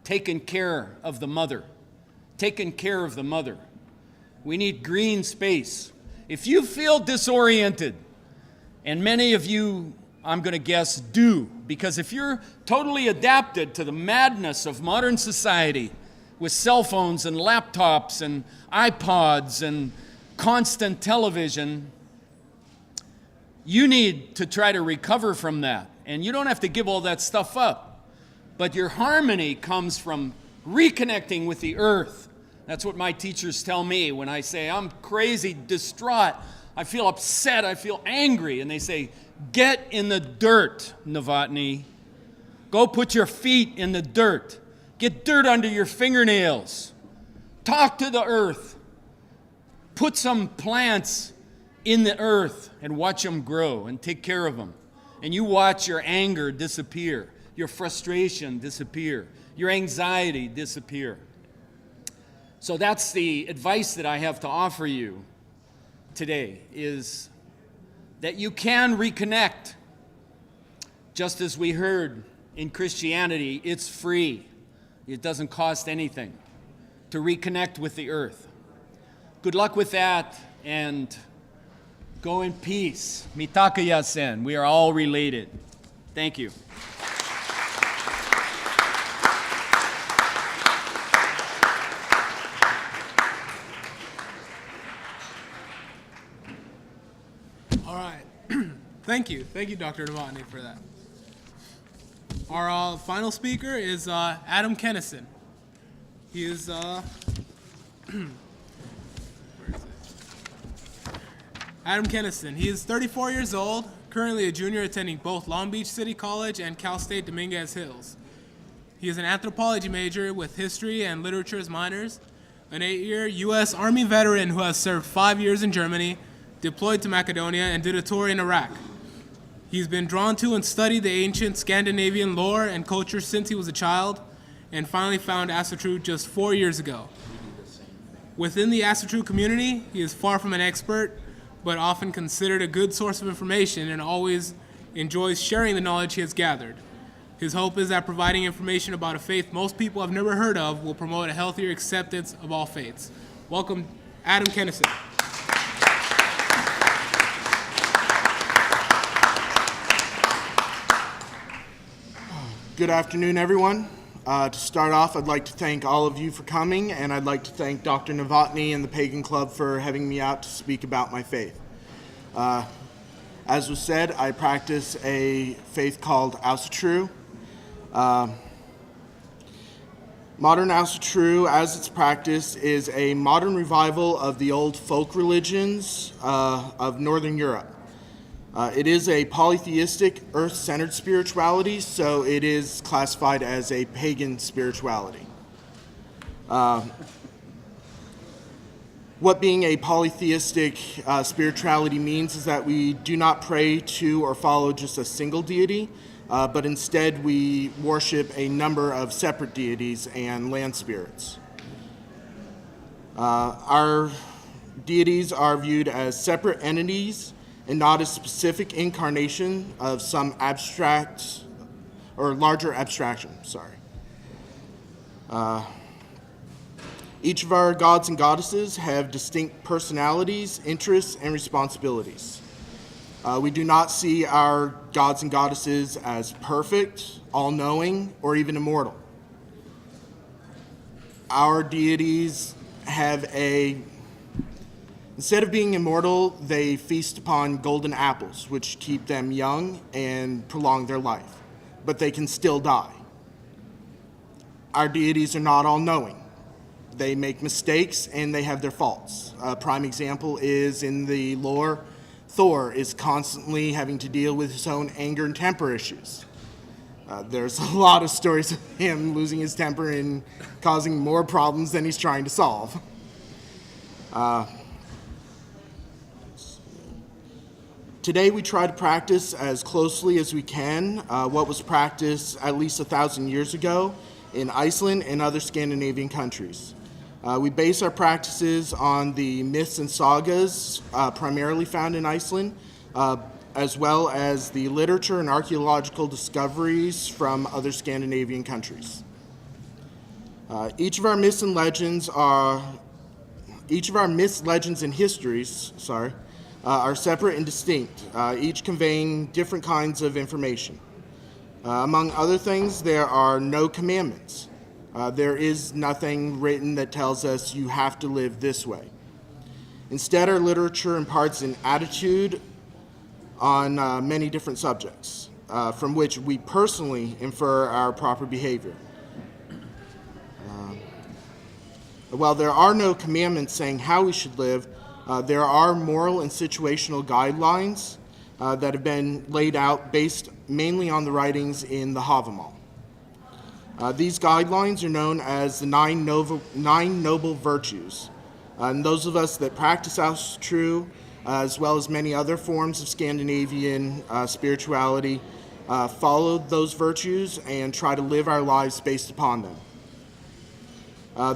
taking care of the mother. Taking care of the mother. We need green space. If you feel disoriented, and many of you, I'm going to guess, do, because if you're totally adapted to the madness of modern society with cell phones and laptops and iPods and constant television, you need to try to recover from that. And you don't have to give all that stuff up. But your harmony comes from reconnecting with the earth. That's what my teachers tell me when I say, I'm crazy, distraught, I feel upset, I feel angry. And they say, get in the dirt, Novotny. Go put your feet in the dirt. Get dirt under your fingernails. Talk to the earth. Put some plants in the earth and watch them grow and take care of them. And you watch your anger disappear, your frustration disappear, your anxiety disappear. So that's the advice that I have to offer you today, is that you can reconnect. Just as we heard in Christianity, it's free. It doesn't cost anything to reconnect with the earth. Good luck with that, and go in peace. Mitaka yasen. We are all related. Thank you. All right. Thank you, Dr. Novotny, for that. Our final speaker is Adam Kennison. He is where is it? Adam Kennison. He is 34 years old, currently a junior attending both Long Beach City College and Cal State Dominguez Hills. He is an anthropology major with history and literature as minors, an 8-year U.S. Army veteran who has served 5 years in Germany, deployed to Macedonia, and did a tour in Iraq. He's been drawn to and studied the ancient Scandinavian lore and culture since he was a child, and finally found Asatru just 4 years ago. Within the Asatru community, he is far from an expert, but often considered a good source of information and always enjoys sharing the knowledge he has gathered. His hope is that providing information about a faith most people have never heard of will promote a healthier acceptance of all faiths. Welcome, Adam Kennison. Good afternoon, everyone. To start off, I'd like to thank all of you for coming, and I'd like to thank Dr. Novotny and the Pagan Club for having me out to speak about my faith. As was said, I practice a faith called Asatru. Modern Asatru, as it's practiced, is a modern revival of the old folk religions of Northern Europe. It is a polytheistic, earth-centered spirituality, so it is classified as a pagan spirituality. What being a polytheistic spirituality means is that we do not pray to or follow just a single deity, but instead we worship a number of separate deities and land spirits. Our deities are viewed as separate entities and not a specific incarnation of some abstract or larger abstraction, Each of our gods and goddesses have distinct personalities, interests, and responsibilities. We do not see our gods and goddesses as perfect, all-knowing, or even immortal. Our deities have instead of being immortal, they feast upon golden apples, which keep them young and prolong their life, but they can still die. Our deities are not all-knowing. They make mistakes and they have their faults. A prime example is in the lore, Thor is constantly having to deal with his own anger and temper issues. There's a lot of stories of him losing his temper and causing more problems than he's trying to solve. Today we try to practice as closely as we can what was practiced at least 1,000 years ago in Iceland and other Scandinavian countries. We base our practices on the myths and sagas primarily found in Iceland, as well as the literature and archaeological discoveries from other Scandinavian countries. Each of our myths and legends and histories, are separate and distinct, each conveying different kinds of information. Among other things, there are no commandments. There is nothing written that tells us you have to live this way. Instead, our literature imparts an attitude on many different subjects, from which we personally infer our proper behavior. While there are no commandments saying how we should live, there are moral and situational guidelines that have been laid out based mainly on the writings in the Havamal. These guidelines are known as the nine noble virtues. And those of us that practice Asatru, as well as many other forms of Scandinavian spirituality, follow those virtues and try to live our lives based upon them.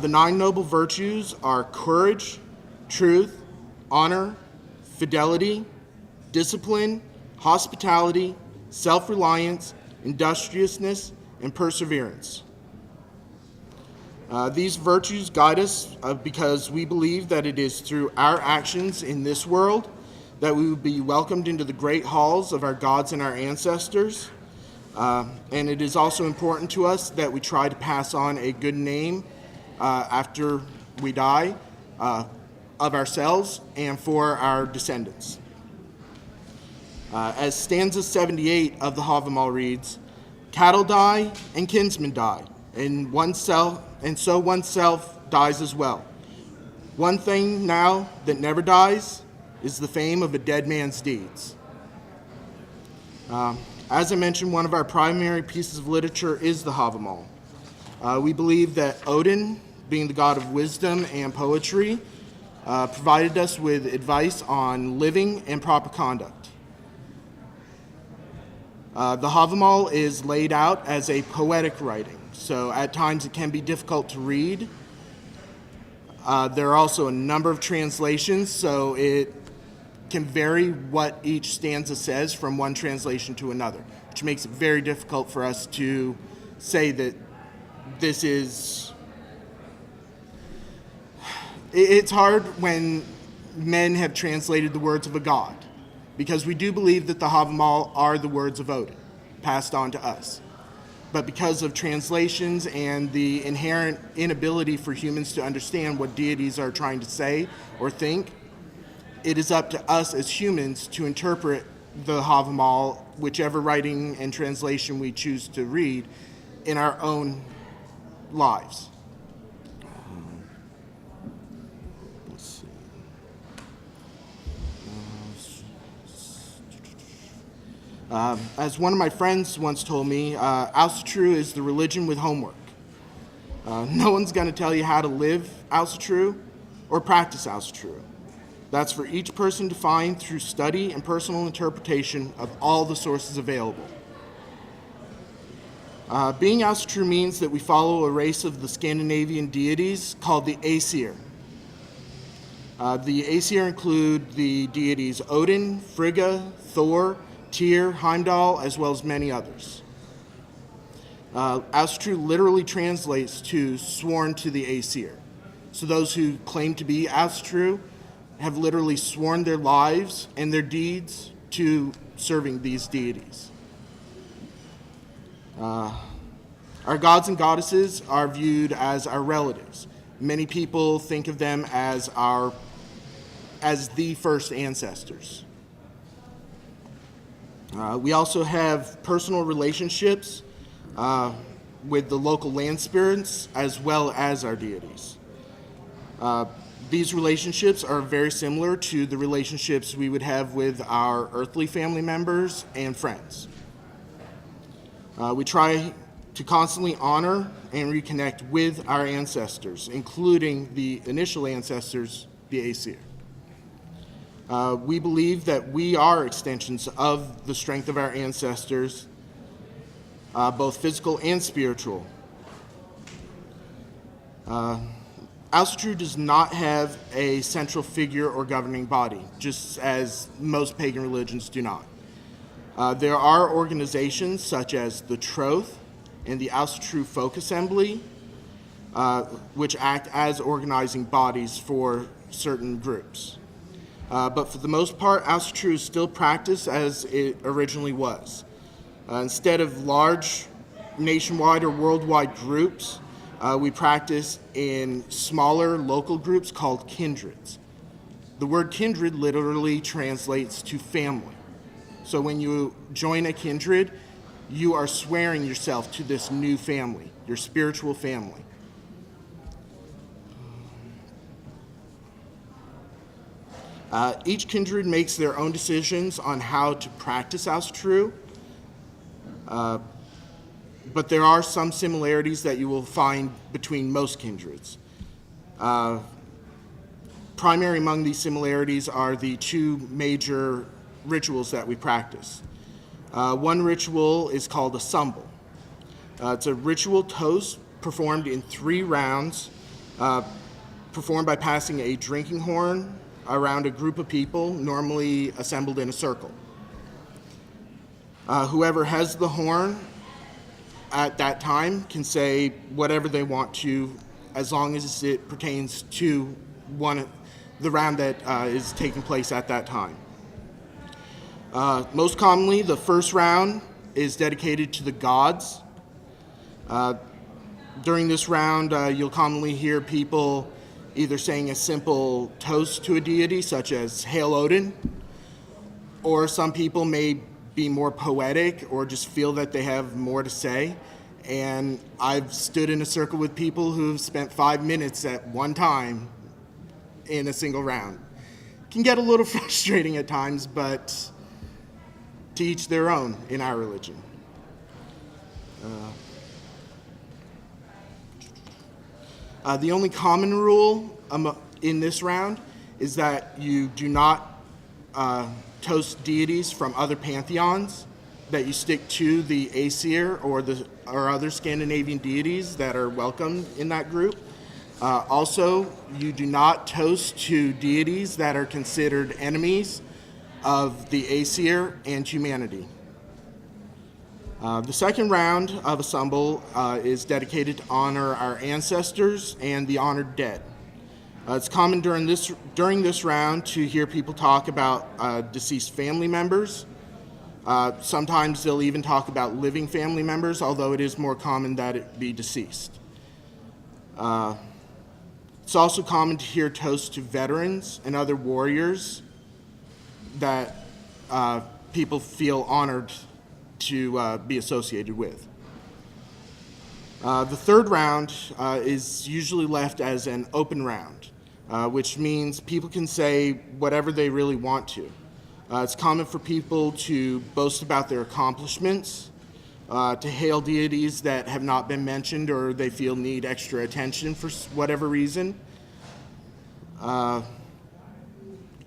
The nine noble virtues are courage, truth, honor, fidelity, discipline, hospitality, self-reliance, industriousness, and perseverance. These virtues guide us because we believe that it is through our actions in this world that we will be welcomed into the great halls of our gods and our ancestors. And it is also important to us that we try to pass on a good name after we die of ourselves and for our descendants. As stanza 78 of the Havamal reads, cattle die and kinsmen die, and so oneself dies as well. One thing now that never dies is the fame of a dead man's deeds. As I mentioned, one of our primary pieces of literature is the Havamal. We believe that Odin, being the god of wisdom and poetry, provided us with advice on living and proper conduct. The Havamal is laid out as a poetic writing, so at times it can be difficult to read. There are also a number of translations, so it can vary what each stanza says from one translation to another, which makes it very difficult for us to say that this is... It's hard when men have translated the words of a god, because we do believe that the Havamal are the words of Odin, passed on to us. But because of translations and the inherent inability for humans to understand what deities are trying to say or think, it is up to us as humans to interpret the Havamal, whichever writing and translation we choose to read, in our own lives. As one of my friends once told me, Asatru is the religion with homework. No one's going to tell you how to live Asatru or practice Asatru. That's for each person to find through study and personal interpretation of all the sources available. Being Asatru means that we follow a race of the Scandinavian deities called the Aesir. The Aesir include the deities Odin, Frigga, Thor, Tyr, Heimdall, as well as many others. Asatru literally translates to sworn to the Aesir. So those who claim to be Asatru have literally sworn their lives and their deeds to serving these deities. Our gods and goddesses are viewed as our relatives. Many people think of them as the first ancestors. We also have personal relationships with the local land spirits as well as our deities. These relationships are very similar to the relationships we would have with our earthly family members and friends. We try to constantly honor and reconnect with our ancestors, including the initial ancestors, the Aesir. We believe that we are extensions of the strength of our ancestors, both physical and spiritual. Asatru does not have a central figure or governing body, just as most pagan religions do not. There are organizations such as the Troth and the Austrue Folk Assembly, which act as organizing bodies for certain groups. But for the most part, Austrue is still practiced as it originally was. Instead of large nationwide or worldwide groups, we practice in smaller local groups called kindreds. The word kindred literally translates to family. So when you join a kindred, you are swearing yourself to this new family, your spiritual family. Each kindred makes their own decisions on how to practice Austrue, but there are some similarities that you will find between most kindreds. Primary among these similarities are the two major rituals that we practice. One ritual is called a sumbel. It's a ritual toast performed in 3 rounds, performed by passing a drinking horn around a group of people, normally assembled in a circle. Whoever has the horn at that time can say whatever they want to, as long as it pertains to the round that is taking place at that time. Most commonly, the first round is dedicated to the gods. During this round, you'll commonly hear people either saying a simple toast to a deity, such as Hail Odin, or some people may be more poetic or just feel that they have more to say. And I've stood in a circle with people who've spent 5 minutes at one time in a single round. Can get a little frustrating at times, but to each their own in our religion. The only common rule in this round is that you do not toast deities from other pantheons, that you stick to the Aesir or other Scandinavian deities that are welcomed in that group. Also, you do not toast to deities that are considered enemies of the Aesir and humanity. The second round of a sumbel is dedicated to honor our ancestors and the honored dead. It's common during this round to hear people talk about deceased family members. Sometimes they'll even talk about living family members, although it is more common that it be deceased. It's also common to hear toasts to veterans and other warriors that people feel honored to be associated with. The third round is usually left as an open round, which means people can say whatever they really want to. It's common for people to boast about their accomplishments, to hail deities that have not been mentioned or they feel need extra attention for whatever reason,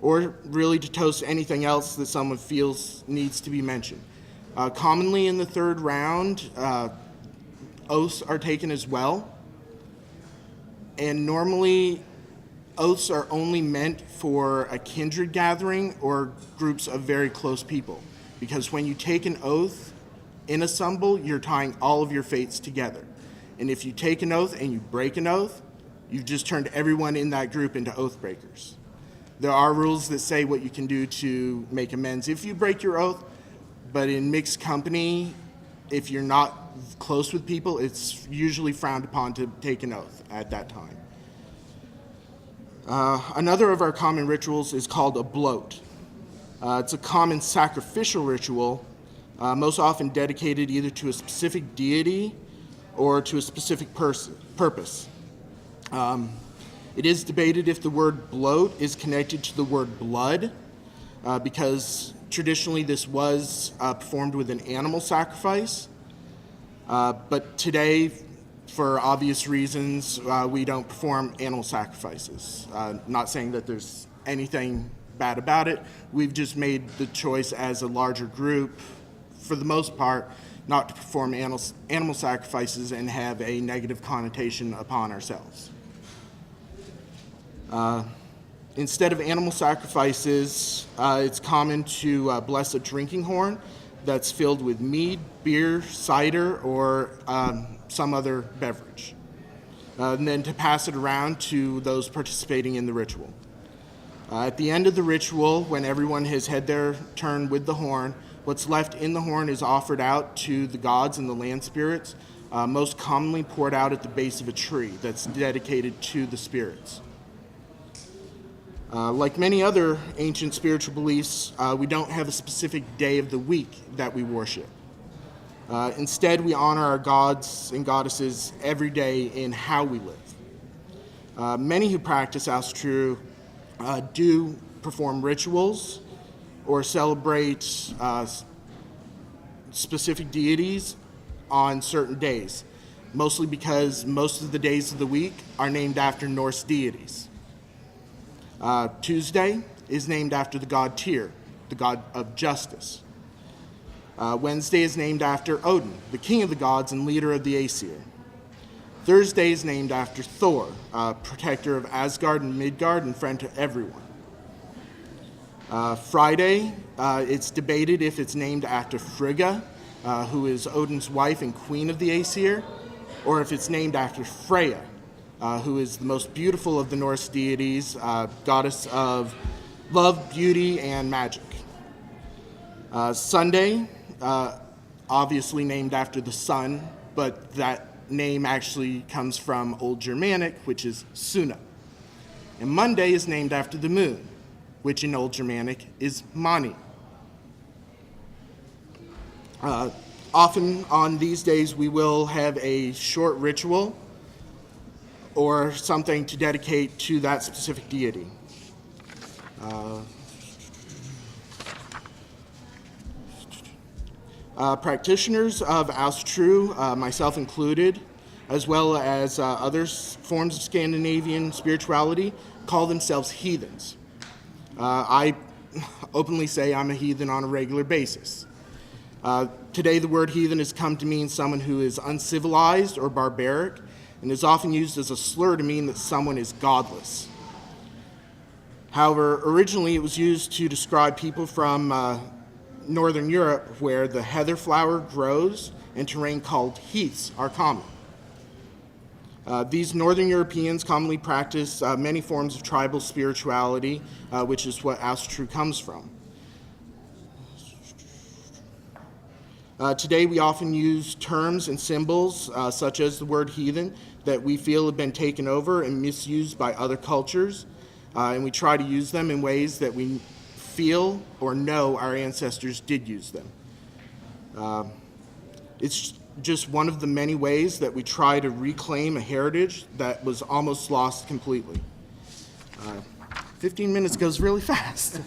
or really to toast anything else that someone feels needs to be mentioned. Commonly in the third round, oaths are taken as well, and normally oaths are only meant for a kindred gathering or groups of very close people, because when you take an oath in a sumbel, you're tying all of your fates together. And if you take an oath and you break an oath, you've just turned everyone in that group into oath breakers. There are rules that say what you can do to make amends if you break your oath, but in mixed company, if you're not close with people, it's usually frowned upon to take an oath at that time. Another of our common rituals is called a bloat. It's a common sacrificial ritual, most often dedicated either to a specific deity or to a specific purpose. It is debated if the word bloat is connected to the word blood, because traditionally this was performed with an animal sacrifice, but today, for obvious reasons, we don't perform animal sacrifices. Not saying that there's anything bad about it. We've just made the choice as a larger group, for the most part, not to perform animal sacrifices and have a negative connotation upon ourselves. Instead of animal sacrifices, it's common to bless a drinking horn that's filled with mead, beer, cider, or some other beverage. And then to pass it around to those participating in the ritual. At the end of the ritual, when everyone has had their turn with the horn, what's left in the horn is offered out to the gods and the land spirits, most commonly poured out at the base of a tree that's dedicated to the spirits. Like many other ancient spiritual beliefs, we don't have a specific day of the week that we worship. Instead, we honor our gods and goddesses every day in how we live. Many who practice Austrue do perform rituals or celebrate specific deities on certain days, mostly because most of the days of the week are named after Norse deities. Tuesday is named after the god Tyr, the god of justice. Wednesday is named after Odin, the king of the gods and leader of the Aesir. Thursday is named after Thor, protector of Asgard and Midgard and friend to everyone. Friday, it's debated if it's named after Frigga, who is Odin's wife and queen of the Aesir, or if it's named after Freya, who is the most beautiful of the Norse deities, goddess of love, beauty, and magic. Sunday, obviously named after the sun, but that name actually comes from Old Germanic, which is Suna. And Monday is named after the moon, which in Old Germanic is Mani. Often on these days, we will have a short ritual or something to dedicate to that specific deity. Practitioners of Austrue, myself included, as well as other forms of Scandinavian spirituality, call themselves heathens. I openly say I'm a heathen on a regular basis. Today, the word heathen has come to mean someone who is uncivilized or barbaric, and is often used as a slur to mean that someone is godless. However, originally it was used to describe people from Northern Europe, where the heather flower grows and terrain called heaths are common. These Northern Europeans commonly practice many forms of tribal spirituality, which is what Austrue comes from. Today we often use terms and symbols such as the word heathen that we feel have been taken over and misused by other cultures, and we try to use them in ways that we feel or know our ancestors did use them. It's just one of the many ways that we try to reclaim a heritage that was almost lost completely. 15 minutes goes really fast.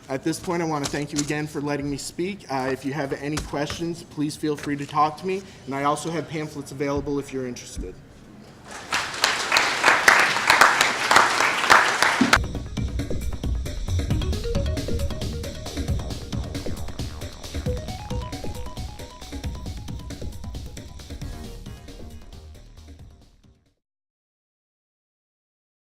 At this point, I want to thank you again for letting me speak. If you have any questions, please feel free to talk to me. And I also have pamphlets available if you're interested.